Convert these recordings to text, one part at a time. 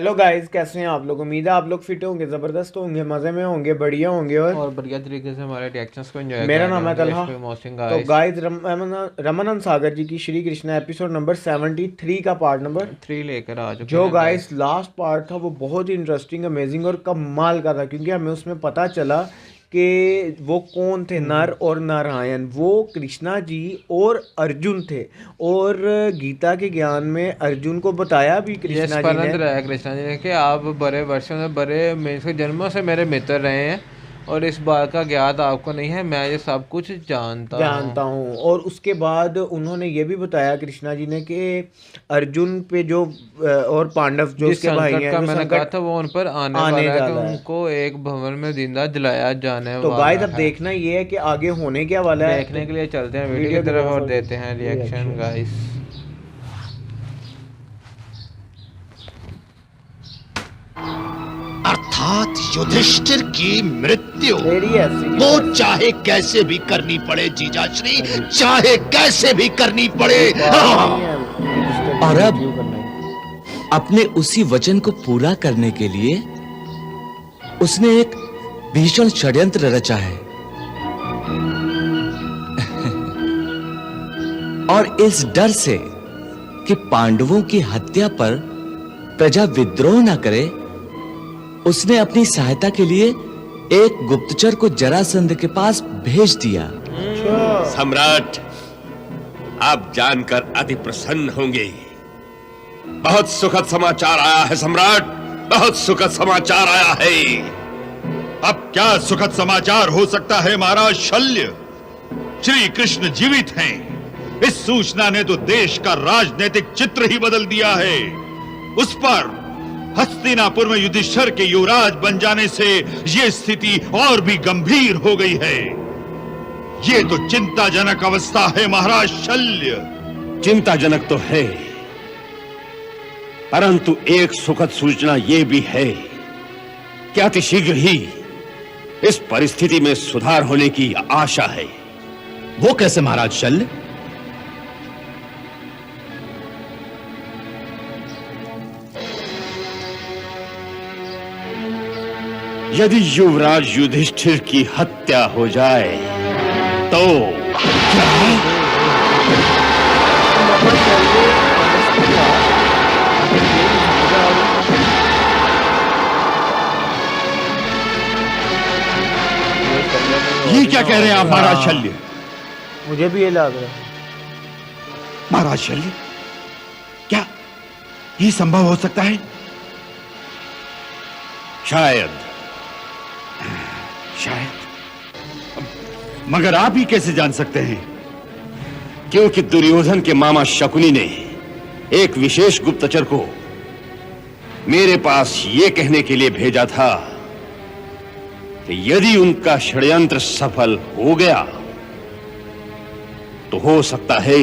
Hello guys, कैसे हैं आप लोग। उम्मीद है आप लोग फिट होंगे, ज़बरदस्त होंगे, मज़े में होंगे, बढ़िया होंगे। और और बढ़िया तरीके से हमारे रिएक्शंस को एंजॉय मेरा कर रहे नाम है होंगे तलहा। इश्क मौसिन तो गाइस। गाइस रमनन सागर जी की श्री कृष्णा एपिसोड नंबर 73 का पार्ट नंबर 3 लेकर आ चुके जो हैं गाइस गाइस। लास्ट पार्ट था वो बहुत ही इंटरेस्टिंग, अमेजिंग और कमाल का था, क्योंकि हमें उसमें पता चला कि वो कौन थे, नर हम्म। और नारायण। वो कृष्णा जी और अर्जुन थे। और गीता के ज्ञान में अर्जुन को बताया भी ये कृष्णा जी स्पंद ने। रहा है कृष्णा जी ने कि आप बड़े वर्षों से बड़े मेरे से जन्मों से मेरे मित्र रहे हैं और इस बात का ज्ञात आपको नहीं है, मैं ये सब कुछ जानता हूँ। जानता हूँ। और उसके बाद उन्होंने ये भी बताया कृष्णा जी ने कि अर्जुन पे जो और पांडव जो जिस उसके भाई संकट हैं, का जो मैंने कहा संकट था वो उन पर आने आने वाला है कि वाला है। उनको एक भवन में जिंदा जलाया जाने तो गाइस वाला अब है। देखना ये है कि आगे होने क्या वाला है। तो देखने के लिए चलते हैं वीडियो वीडियो की की तरफ तरफ और और देते हैं रिएक्शन रिएक्शन। गाइस। अर्थात युधिष्ठिर की मृत्यु तेरी ऐसी की वो तैसी। चाहे कैसे भी करनी पड़े जीजाश्री, अरे चाहे कैसे भी करनी पड़े। कोई बात नहीं हाँ। है युधिष्ठिर की और अब मृत्यु करना ही। अपने उसी वचन को पूरा करने के लिए उसने एक भीषण षड्यंत्र रचा है। और इस डर से कि पांडवों की हत्या पर प्रजा विद्रोह न करे, उसने अपनी सहायता के लिए एक गुप्तचर को जरासंध के पास भेज दिया। अच्छा। सम्राट, आप जानकर अति प्रसन्न होंगे। बहुत सुखद समाचार आया है सम्राट, बहुत सुखद समाचार आया है। अब क्या सुखद समाचार हो सकता है महाराज शल्य? श्री कृष्ण जीवित हैं। इस सूचना ने तो देश का राजनीतिक चित्र ही बदल दिया है। उस पर हस्तिनापुर में युधिष्ठिर के युवराज बन जाने से यह स्थिति और भी गंभीर हो गई है। यह तो चिंताजनक अवस्था है महाराज शल्य। चिंताजनक तो है, परंतु एक सुखद सूचना यह भी है कि अतिशीघ्र ही इस परिस्थिति में सुधार होने की आशा है। वो कैसे महाराज शल्य? यदि युवराज युधिष्ठिर की हत्या हो जाए तो ये क्या कह रहे हैं आप महाराज शल्य? मुझे भी ये लग रहा है। महाराज शल्य, क्या ये संभव हो सकता है? शायद मगर आप ही कैसे जान सकते हैं? क्योंकि दुर्योधन के मामा शकुनी ने एक विशेष गुप्तचर को मेरे पास यह कहने के लिए भेजा था कि यदि उनका षड्यंत्र सफल हो गया तो हो सकता है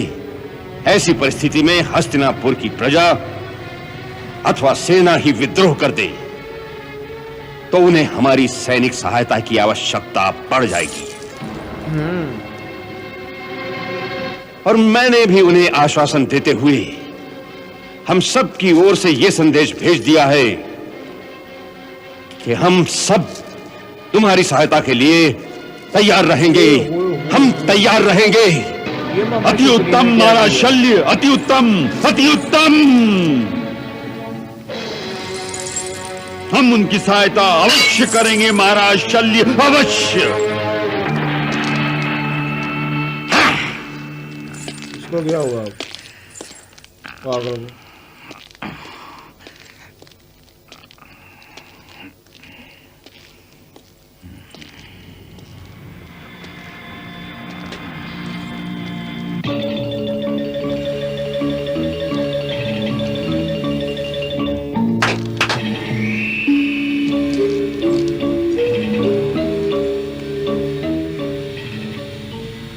ऐसी परिस्थिति में हस्तिनापुर की प्रजा अथवा सेना ही विद्रोह कर दे, तो उन्हें हमारी सैनिक सहायता की आवश्यकता पड़ जाएगी। और मैंने भी उन्हें आश्वासन देते हुए हम सब की ओर से यह संदेश भेज दिया है कि हम सब तुम्हारी सहायता के लिए तैयार रहेंगे। हम तैयार रहेंगे। ये मामा अति शकुनी उत्तम ने क्या महाराज किया? शल्य, अति उत्तम, अति उत्तम। हम उनकी सहायता अवश्य करेंगे महाराज शल्य, अवश्य। इसको क्या हुआ अब? पागल।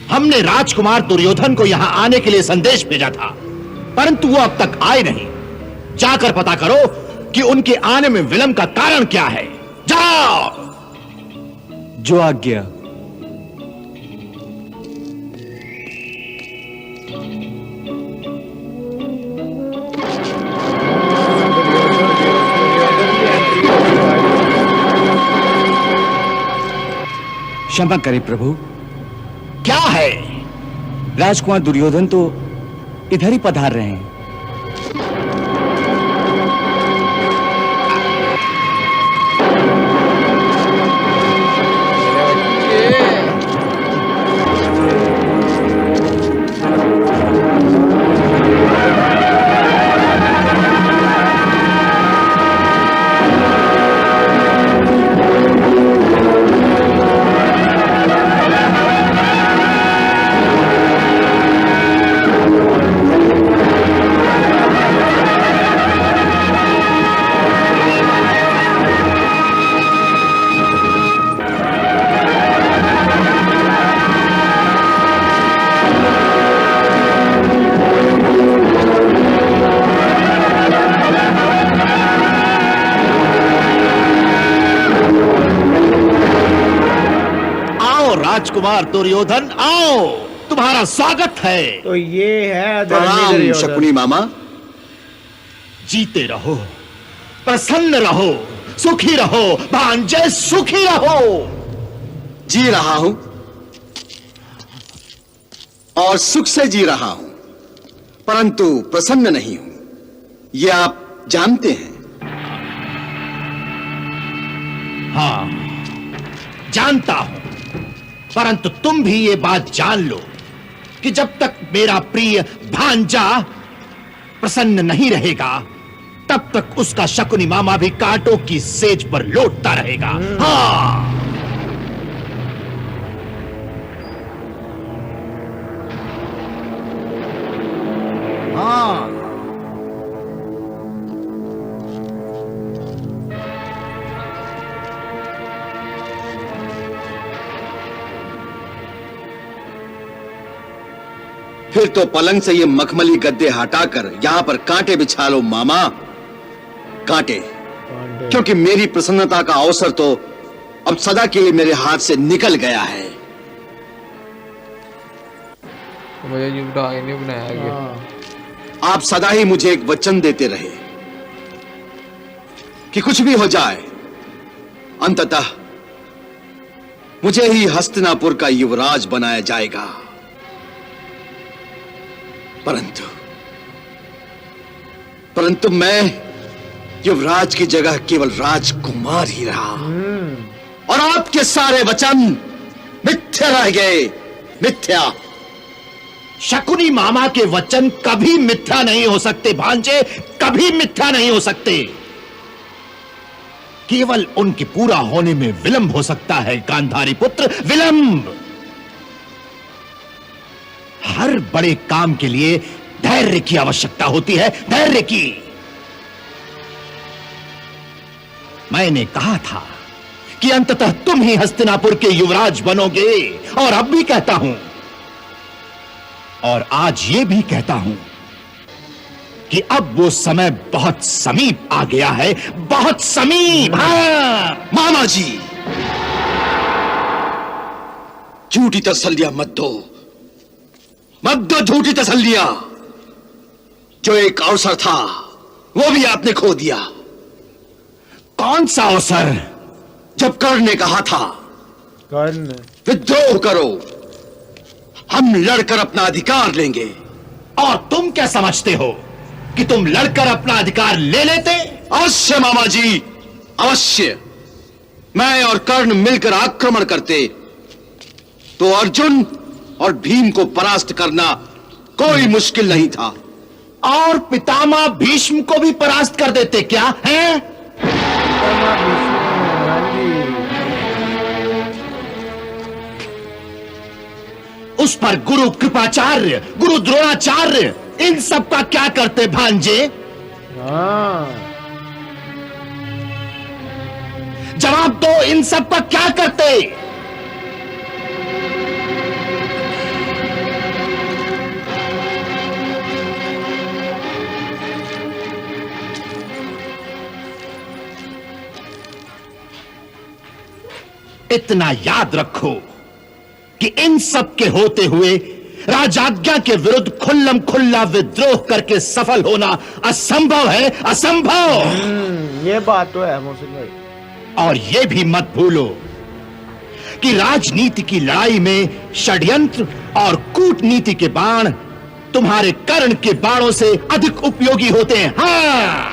हमने राजकुमार दुर्योधन को यहां आने के लिए संदेश भेजा था, परंतु वो अब तक आए नहीं। जाकर पता करो कि उनके आने में विलंब का कारण क्या है। जाओ। जो आज्ञा। क्षमा करें प्रभु। क्या है? राजकुमार दुर्योधन तो इधर ही पधार रहे हैं। राजकुमार दुर्योधन आओ, तुम्हारा स्वागत है। तो ये है प्रणाम दुर्योधन। शकुनी मामा। जीते रहो, प्रसन्न रहो, सुखी रहो भांजे, सुखी रहो। जी रहा हूं और सुख से जी रहा हूं, परंतु प्रसन्न नहीं हूं, ये आप जानते हैं। हाँ, जानता हूं, परंतु तुम भी ये बात जान लो कि जब तक मेरा प्रिय भांजा प्रसन्न नहीं रहेगा, तब तक उसका शकुनी मामा भी कांटों की सेज पर लौटता रहेगा। हाँ। हाँ। फिर तो पलंग से ये मखमली गद्दे हटाकर यहां पर कांटे बिछा लो मामा, कांटे। क्योंकि मेरी प्रसन्नता का अवसर तो अब सदा के लिए मेरे हाथ से निकल गया है। मुझे यूं नहीं बनाया गया। आप सदा ही मुझे एक वचन देते रहे कि कुछ भी हो जाए, अंततः मुझे ही हस्तिनापुर का युवराज बनाया जाएगा। परंतु मैं युवराज की जगह केवल राजकुमार ही रहा, और आपके सारे वचन मिथ्या रह गए, मिथ्या। शकुनी मामा के वचन कभी मिथ्या नहीं हो सकते भांजे, कभी मिथ्या नहीं हो सकते। केवल उनके पूरा होने में विलंब हो सकता है गांधारी पुत्र, विलंब। हर बड़े काम के लिए धैर्य की आवश्यकता होती है, धैर्य की। मैंने कहा था कि अंततः तुम ही हस्तिनापुर के युवराज बनोगे, और अब भी कहता हूं, और आज ये भी कहता हूं कि अब वो समय बहुत समीप आ गया है, बहुत समीप। हाँ। मामा जी, झूठी तसल्लियां मत दो, मत दो झूठी तसल्लियां। जो एक अवसर था वो भी आपने खो दिया। कौन सा अवसर? जब कर्ण ने कहा था कर्ण विद्रोह करो, हम लड़कर अपना अधिकार लेंगे। और तुम क्या समझते हो कि तुम लड़कर अपना अधिकार ले लेते? अवश्य मामा जी, अवश्य। मैं और कर्ण मिलकर आक्रमण करते तो अर्जुन और भीम को परास्त करना कोई मुश्किल नहीं था। और पितामह भीष्म को भी परास्त कर देते क्या है? उस पर गुरु कृपाचार्य, गुरु द्रोणाचार्य, इन सब का क्या करते भांजे? जवाब दो, इन सब का क्या करते? इतना याद रखो कि इन सब के होते हुए राजाज्ञा के विरुद्ध खुल्लम खुल्ला विद्रोह करके सफल होना असंभव है, असंभव। ये बात तो है मोहसिन भाई। और ये भी मत भूलो कि राजनीति की लड़ाई में षड्यंत्र और कूटनीति के बाण तुम्हारे कर्ण के बाणों से अधिक उपयोगी होते हैं। हाँ,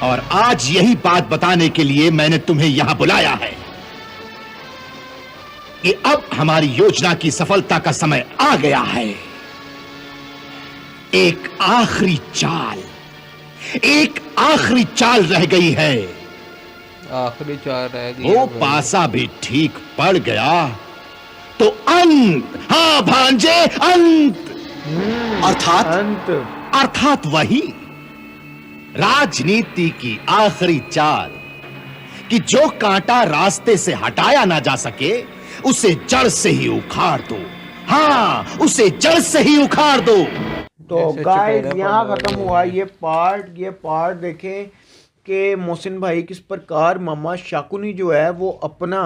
और आज यही बात बताने के लिए मैंने तुम्हें यहां बुलाया है कि अब हमारी योजना की सफलता का समय आ गया है। एक आखिरी चाल रह गई है। आखिरी 4 रह गई। वो पासा भी ठीक पड़ गया तो अंत, हाँ भांजे, अंत। अर्थात वही राजनीति की आखिरी चाल कि जो कांटा रास्ते से हटाया ना जा सके उसे जड़ से ही उखाड़ दो। हाँ, उसे जड़ से ही उखाड़ दो। तो गाइस यहाँ खत्म हुआ ये पार्ट देखें कि मोहसिन भाई किस प्रकार मामा शाकुनी जो है वो अपना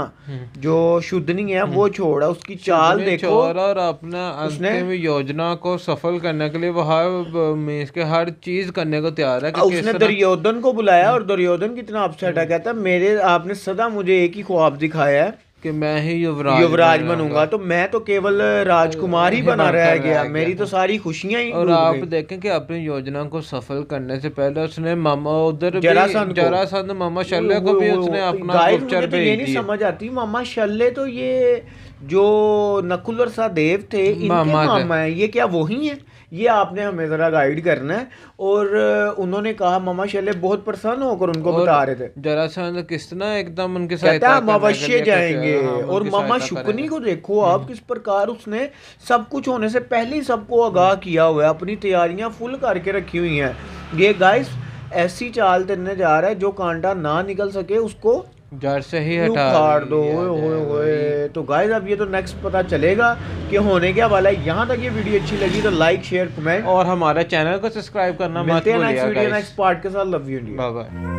जो शुद्धनी है वो छोड़ा, उसकी चाल देखो, और अपना अंतिम योजना को सफल करने के लिए वो हर चीज करने को तैयार है। उसने दुर्योधन को बुलाया और दुर्योधन कितना अपसेट है, कहता मेरे आपने सदा मुझे एक ही ख्वाब दिखाया है कि मैं ही युवराज बनूंगा, तो मैं तो केवल राजकुमार ही बना रह गया, मेरी तो सारी खुशियां ही। और आप देखें कि अपनी योजना को सफल करने से पहले उसने मामा उधर जरासंध मामा शल्य को भी उसने अपना गुप्तचर भेज ये नहीं समझ आती, मामा शल्य तो ये जो नकुल और सहदेव थे इनके मामा है, ये क्या वही है? ये आपने हमें जरा गाइड करना है। और उन्होंने कहा मामा शल्य बहुत प्रसन्न होकर उनको बता रहे थे, जरासंध किस तरह एकदम उनके कहता हम अवश्य जाएंगे। और मामा शुकनी को देखो आप किस प्रकार उसने सब कुछ होने से पहले ही सबको आगाह किया हुआ है, अपनी तैयारियां फुल करके रखी हुई हैं। ये गाइस ऐसी चाल चलने जा रहा है जो कांटा ना निकल सके उसको जड़ से ही हटा दो। तो गाइस अब ये तो नेक्स्ट पता चलेगा कि होने क्या वाला है। यहाँ तक ये वीडियो अच्छी लगी तो लाइक शेयर कमेंट और हमारे चैनल को सब्सक्राइब करना मत भूलिएगा। नेक्स्ट पार्ट के साथ। Love you. Bye bye.